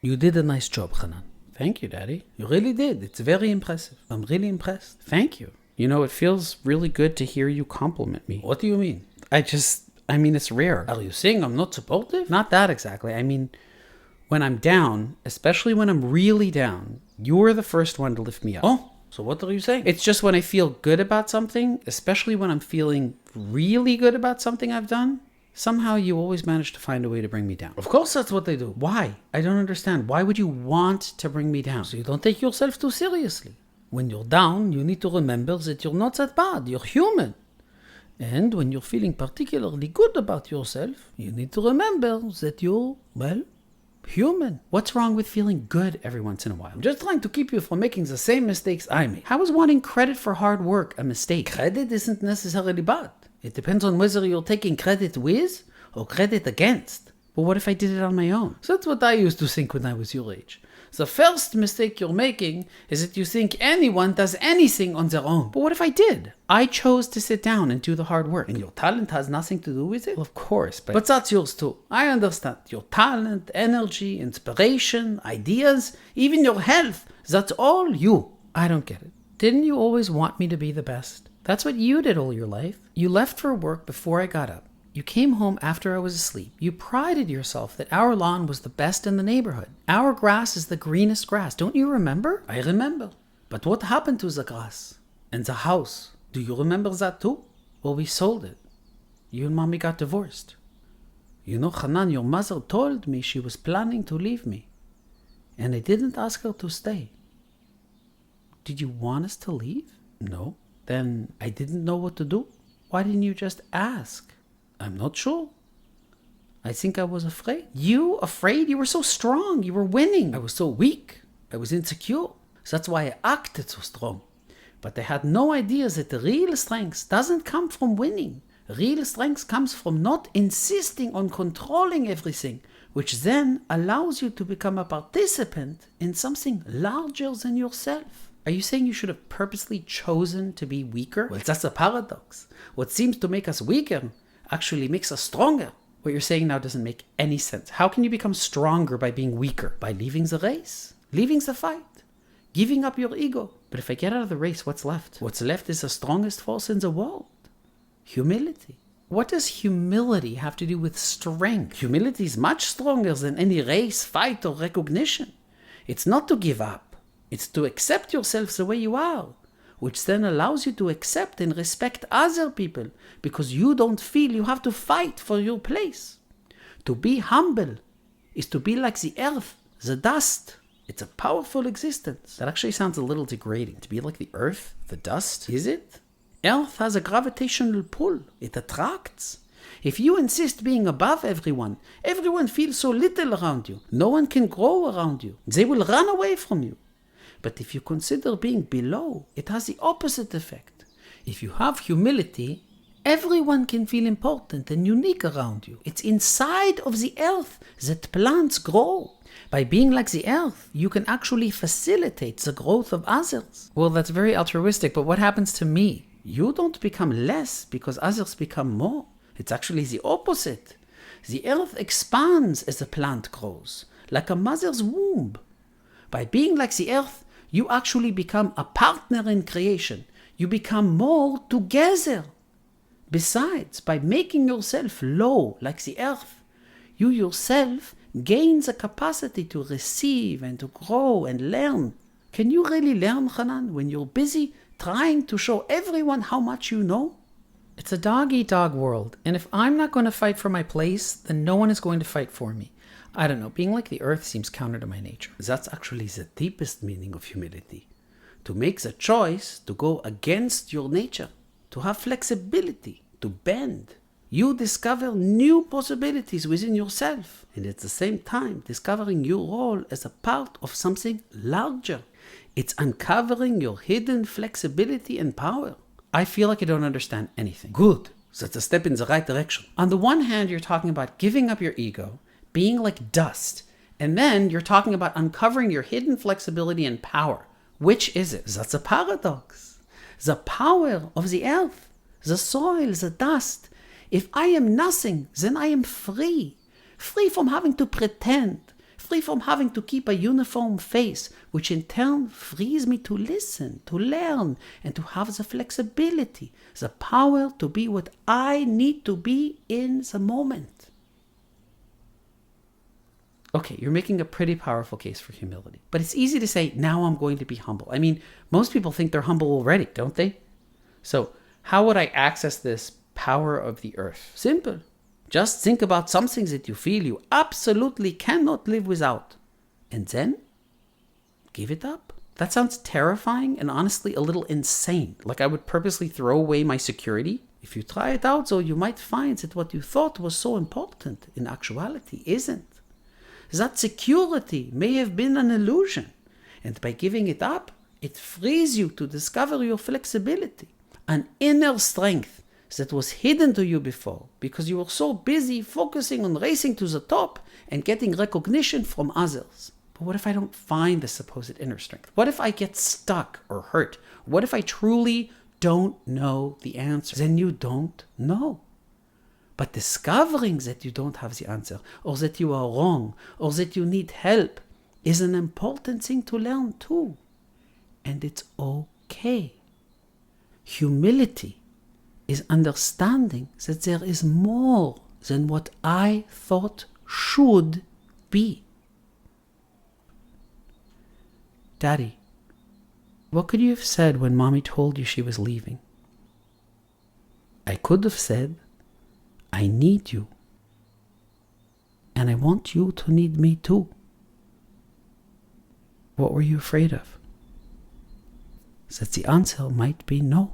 You did a nice job, Hanan. Thank you, Daddy. You really did. It's very impressive. I'm really impressed. Thank you. You know, it feels really good to hear you compliment me. What do you mean? I mean, it's rare. Are you saying I'm not supportive? Not that exactly. I mean, when I'm down, especially when I'm really down, you're the first one to lift me up. Oh, so what are you saying? It's just when I feel good about something, especially when I'm feeling really good about something I've done, somehow you always manage to find a way to bring me down. Of course that's what they do. Why? I don't understand. Why would you want to bring me down? So you don't take yourself too seriously. When you're down, you need to remember that you're not that bad. You're human. And when you're feeling particularly good about yourself, you need to remember that you're, well, human. What's wrong with feeling good every once in a while? I'm just trying to keep you from making the same mistakes I made. How is wanting credit for hard work a mistake? Credit isn't necessarily bad. It depends on whether you're taking credit with or credit against. But what if I did it on my own? So that's what I used to think when I was your age. The first mistake you're making is that you think anyone does anything on their own. But what if I did? I chose to sit down and do the hard work. And your talent has nothing to do with it? Well, of course, but that's yours too. I understand. Your talent, energy, inspiration, ideas, even your health, that's all you. I don't get it. Didn't you always want me to be the best? That's what you did all your life. You left for work before I got up. You came home after I was asleep. You prided yourself that our lawn was the best in the neighborhood. Our grass is the greenest grass. Don't you remember? I remember. But what happened to the grass? And the house? Do you remember that too? Well, we sold it. You and Mommy got divorced. You know, Hanan, your mother told me she was planning to leave me. And I didn't ask her to stay. Did you want us to leave? No. Then I didn't know what to do. Why didn't you just ask? I'm not sure. I think I was afraid. You afraid? You were so strong. You were winning. I was so weak. I was insecure. So that's why I acted so strong. But I had no idea that the real strength doesn't come from winning. Real strength comes from not insisting on controlling everything, which then allows you to become a participant in something larger than yourself. Are you saying you should have purposely chosen to be weaker? Well, that's a paradox. What seems to make us weaker actually makes us stronger. What you're saying now doesn't make any sense. How can you become stronger by being weaker? By leaving the race, leaving the fight, giving up your ego. But if I get out of the race, what's left? What's left is the strongest force in the world. Humility. What does humility have to do with strength? Humility is much stronger than any race, fight, or recognition. It's not to give up. It's to accept yourself the way you are, which then allows you to accept and respect other people because you don't feel you have to fight for your place. To be humble is to be like the earth, the dust. It's a powerful existence. That actually sounds a little degrading. To be like the earth, the dust, is it? Earth has a gravitational pull. It attracts. If you insist being above everyone feels so little around you. No one can grow around you. They will run away from you. But if you consider being below, it has the opposite effect. If you have humility, everyone can feel important and unique around you. It's inside of the earth that plants grow. By being like the earth, you can actually facilitate the growth of others. Well, that's very altruistic, but what happens to me? You don't become less because others become more. It's actually the opposite. The earth expands as a plant grows, like a mother's womb. By being like the earth, you actually become a partner in creation. You become more together. Besides, by making yourself low like the earth, you yourself gain the capacity to receive and to grow and learn. Can you really learn, Hanan, when you're busy trying to show everyone how much you know? It's a dog-eat-dog world, and if I'm not going to fight for my place, then no one is going to fight for me. I don't know, being like the earth seems counter to my nature. That's actually the deepest meaning of humility. To make the choice to go against your nature, to have flexibility, to bend. You discover new possibilities within yourself, and at the same time discovering your role as a part of something larger. It's uncovering your hidden flexibility and power. I feel like I don't understand anything. Good. That's a step in the right direction. On the one hand, you're talking about giving up your ego, being like dust, and then you're talking about uncovering your hidden flexibility and power. Which is it? That's a paradox. The power of the earth, the soil, the dust. If I am nothing, then I am free. Free from having to pretend. free from having to keep a uniform face, which in turn frees me to listen, to learn, and to have the flexibility, the power to be what I need to be in the moment. Okay, you're making a pretty powerful case for humility. But it's easy to say, now I'm going to be humble. I mean, most people think they're humble already, don't they? So how would I access this power of the earth? Simple. Just think about some things that you feel you absolutely cannot live without. And then give it up. That sounds terrifying and honestly a little insane. Like I would purposely throw away my security. If you try it out, though, you might find that what you thought was so important in actuality isn't. That security may have been an illusion, and by giving it up, it frees you to discover your flexibility, an inner strength that was hidden to you before because you were so busy focusing on racing to the top and getting recognition from others. But what if I don't find the supposed inner strength? What if I get stuck or hurt? What if I truly don't know the answer? Then you don't know. But discovering that you don't have the answer, or that you are wrong, or that you need help, is an important thing to learn too. And it's okay. Humility is understanding that there is more than what I thought should be. Daddy, what could you have said when Mommy told you she was leaving? I could have said, I need you. And I want you to need me too. What were you afraid of? That the answer might be no.